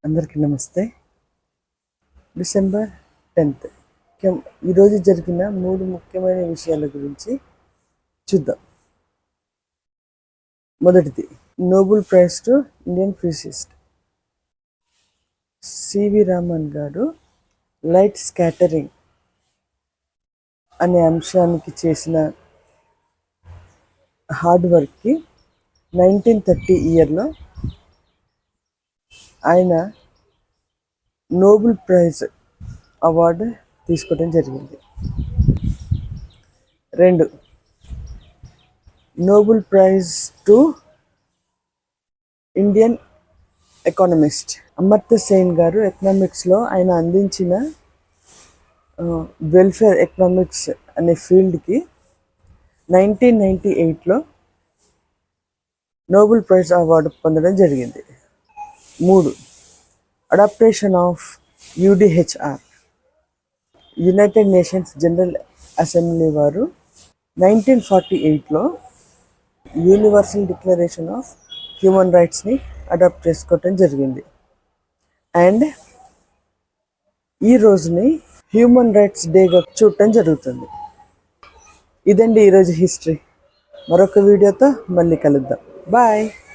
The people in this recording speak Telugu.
అందరికీ నమస్తే. డిసెంబర్ 10th ఈరోజు జరిగిన 3 ముఖ్యమైన విషయాల గురించి చూద్దాం. మొదటిది, Nobel prize to Indian physicist C V Raman garu light scattering అనే అంశానికి చేసిన హార్డ్ వర్క్కి 1930 ఇయర్లో ఆయన నోబెల్ ప్రైజ్ అవార్డు తీసుకోవడం జరిగింది. 2, Nobel prize to Indian economist Amartya Sen గారు ఎకనామిక్స్లో ఆయన అందించిన వెల్ఫేర్ ఎకనామిక్స్ అనే ఫీల్డ్కి 1998లో నోబెల్ ప్రైజ్ అవార్డు పొందడం జరిగింది. 3, adaptation of UDHR United Nations General Assembly వారు 1948లో యూనివర్సల్ డిక్లరేషన్ ఆఫ్ హ్యూమన్ రైట్స్ని అడాప్ట్ చేసుకోవటం జరిగింది. అండ్ ఈ రోజుని హ్యూమన్ రైట్స్ డేగా చూడటం జరుగుతుంది. ఇదండి ఈరోజు హిస్టరీ. మరొక వీడియోతో మళ్ళీ కలుద్దాం. బాయ్.